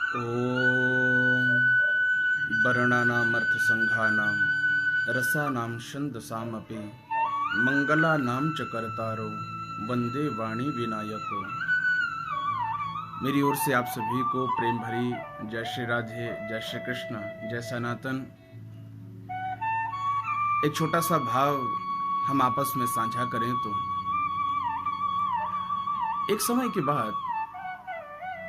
ॐ वर्णानामर्थसङ्घानां रसानां छन्दसामपि मंगलानां च कर्तारो वंदे वाणी विनायको। मेरी ओर से आप सभी को प्रेम भरी जय श्री राधे, जय श्री कृष्ण, जय सनातन। एक छोटा सा भाव हम आपस में साझा करें तो एक समय के बाद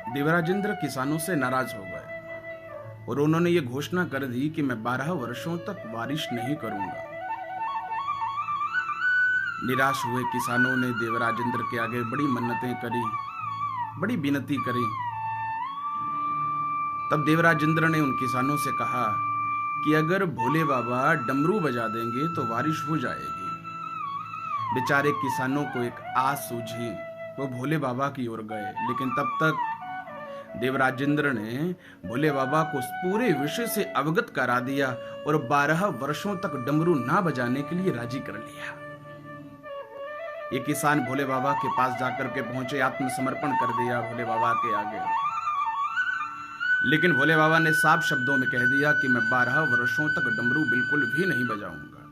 देवराजेंद्र किसानों से नाराज हो गए और उन्होंने ये घोषणा कर दी कि मैं 12 वर्षों तक बारिश नहीं करूंगा। निराश हुए किसानों ने देवराजेंद्र के आगे बड़ी मन्नतें करी, बड़ी विनती करी। तब देवराजेंद्र ने उन किसानों से कहा कि अगर भोले बाबा डमरू बजा देंगे तो बारिश हो जाएगी। बेचारे किसानों को एक आस सूझी, वो भोले बाबा की ओर गए, लेकिन तब तक देवराजेंद्र ने भोले बाबा को उस पूरे विषय से अवगत करा दिया और 12 वर्षों तक डमरू ना बजाने के लिए राजी कर लिया। ये किसान भोले बाबा के पास जाकर के पहुंचे, आत्मसमर्पण कर दिया भोले बाबा के आगे। लेकिन भोले बाबा ने साफ शब्दों में कह दिया कि मैं 12 वर्षों तक डमरू बिल्कुल भी नहीं बजाऊंगा,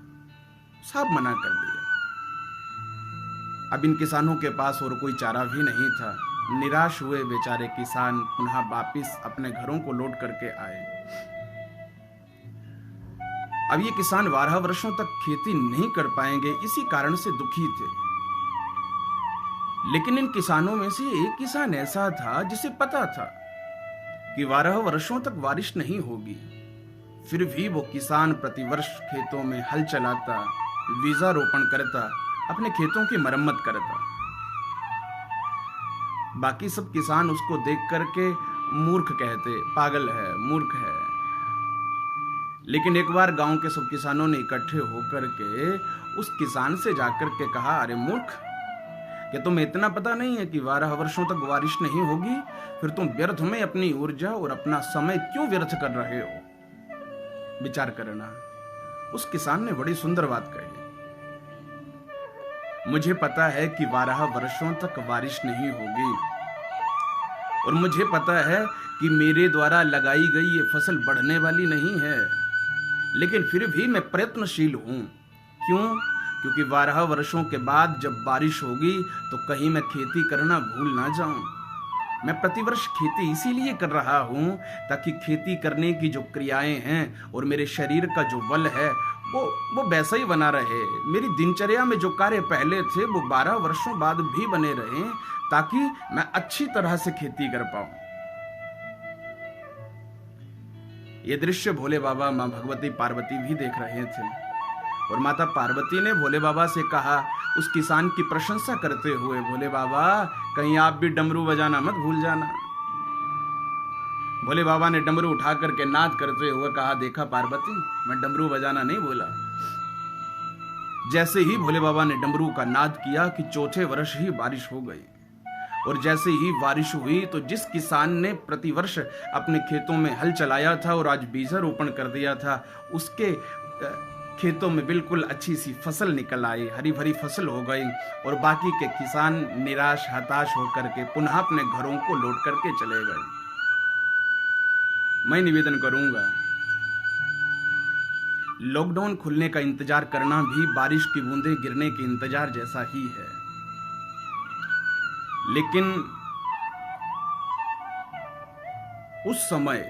साफ मना कर दिया। अब इन किसानों के पास और कोई चारा भी नहीं था। निराश हुए बेचारे किसान पुनः वापिस अपने घरों को लौट करके आए। अब ये किसान 12 वर्षों तक खेती नहीं कर पाएंगे, इसी कारण से दुखी थे। लेकिन इन किसानों में से एक किसान ऐसा था जिसे पता था कि 12 वर्षों तक बारिश नहीं होगी। फिर भी वो किसान प्रतिवर्ष खेतों में हल चलाता, बीजा रोपण करता, अपने खेतों की मरम्मत करता। बाकी सब किसान उसको देख करके मूर्ख कहते, पागल है, मूर्ख है। लेकिन एक बार गांव के सब किसानों ने इकट्ठे होकर के उस किसान से जाकर के कहा, अरे मूर्ख, क्या तुम्हें इतना पता नहीं है कि 12 वर्षों तक बारिश नहीं होगी? फिर तुम व्यर्थ में अपनी ऊर्जा और अपना समय क्यों व्यर्थ कर रहे हो? विचार करना। उस किसान ने बड़ी सुंदर बात कही, मुझे पता है कि 12 वर्षों तक बारिश नहीं होगी और मुझे पता है कि मेरे द्वारा लगाई गई ये फसल बढ़ने वाली नहीं है, लेकिन फिर भी मैं प्रयत्नशील हूं। क्यों? क्योंकि 12 वर्षों के बाद जब बारिश होगी तो कहीं मैं खेती करना भूल ना जाऊं। मैं प्रतिवर्ष खेती इसीलिए कर रहा हूं ताकि खेती करने की जो क्रियाएं हैं और मेरे शरीर का जो बल है वो वैसा ही बना रहे। मेरी दिनचर्या में जो कार्य पहले थे वो 12 वर्षों बाद भी बने रहे, ताकि मैं अच्छी तरह से खेती कर पाऊं। ये दृश्य भोले बाबा, मां भगवती, पार्वती भी देख रहे थे और माता पार्वती ने भोले बाबा से कहा, उस किसान की प्रशंसा करते हुए, भोले बाबा कहीं आप भी डमरू बजाना मत भूल जाना। भोले बाबा ने डमरू उठा करके नाद करते हुए कहा, देखा पार्वती, मैं डमरू बजाना नहीं बोला। जैसे ही भोले बाबा ने डमरू का नाद किया कि चौथे वर्ष ही बारिश हो गई। और जैसे ही बारिश हुई तो जिस किसान ने प्रतिवर्ष अपने खेतों में हल चलाया था और आज बीजा रोपण कर दिया था, उसके खेतों में बिल्कुल अच्छी सी फसल निकल आई, हरी भरी फसल हो गई। और बाकी के किसान निराश, हताश होकर के पुनः अपने घरों को लौट करके चले गए। मैं निवेदन करूंगा, लॉकडाउन खुलने का इंतजार करना भी बारिश की बूंदें गिरने के इंतजार जैसा ही है। लेकिन उस समय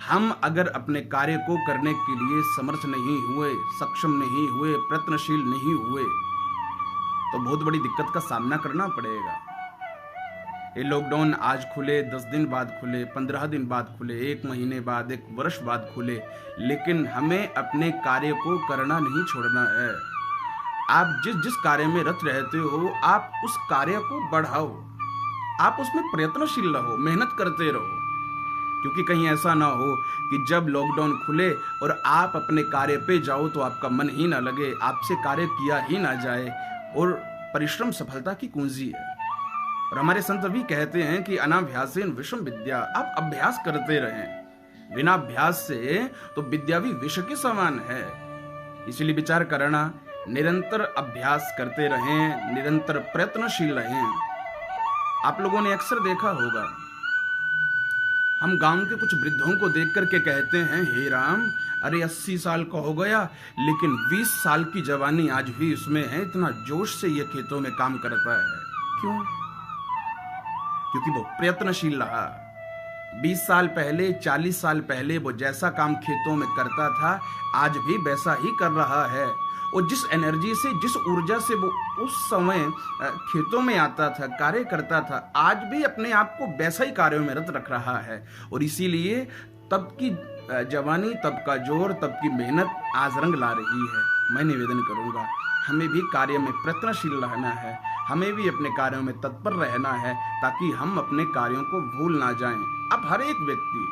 हम अगर अपने कार्य को करने के लिए समर्थ नहीं हुए, सक्षम नहीं हुए, प्रयत्नशील नहीं हुए, तो बहुत बड़ी दिक्कत का सामना करना पड़ेगा। ये लॉकडाउन आज खुले, 10 दिन बाद खुले, 15 दिन बाद खुले, 1 महीने बाद, 1 वर्ष बाद खुले, लेकिन हमें अपने कार्य को करना नहीं छोड़ना है। आप जिस कार्य में रत रहते हो, आप उस कार्य को बढ़ाओ, आप उसमें प्रयत्नशील रहो, मेहनत करते रहो। क्योंकि कहीं ऐसा ना हो कि जब लॉकडाउन खुले और आप अपने कार्य पे जाओ तो आपका मन ही ना लगे, आपसे कार्य किया ही ना जाए। और परिश्रम सफलता की कुंजी है। और हमारे संत भी कहते हैं कि अनाभ्यासेन विषम विद्या, आप अभ्यास करते रहें। बिना अभ्यास से तो विद्या भी विष के समान है। इसलिए विचार करना, निरंतर अभ्यास करते रहें, निरंतर प्रयत्नशील रहें। आप लोगों ने अक्सर देखा होगा, हम गांव के कुछ वृद्धों को देख करके कहते हैं, हे राम, अरे 80 साल का हो गया लेकिन 20 साल की जवानी आज भी उसमें है, इतना जोश से ये खेतों में काम करता है। क्यों? क्योंकि वो प्रयत्नशील रहा। 20 साल पहले, 40 साल पहले वो जैसा काम खेतों में करता था, आज भी वैसा ही कर रहा है। और जिस एनर्जी से, जिस ऊर्जा से वो उस समय खेतों में आता था, कार्य करता था, आज भी अपने आप को वैसा ही कार्यों में रत रख रहा है। और इसीलिए तब की जवानी, तब का जोर, तब की मेहनत आज रंग ला रही है। मैं निवेदन करूंगा, हमें भी कार्य में प्रयत्नशील रहना है, हमें भी अपने कार्यों में तत्पर रहना है, ताकि हम अपने कार्यों को भूल ना जाएं। अब हर एक व्यक्ति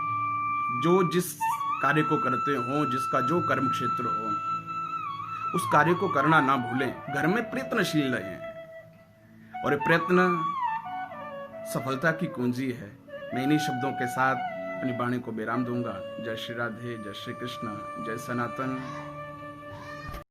जो जिस कार्य को करते हो, जिसका जो कर्म क्षेत्र हो, उस कार्य को करना ना भूलें, घर में प्रयत्नशील रहें। और प्रयत्न सफलता की कुंजी है। मैं इन्हीं शब्दों के साथ अपनी वाणी को विराम दूंगा। जय श्री राधे, जय श्री कृष्ण, जय सनातन।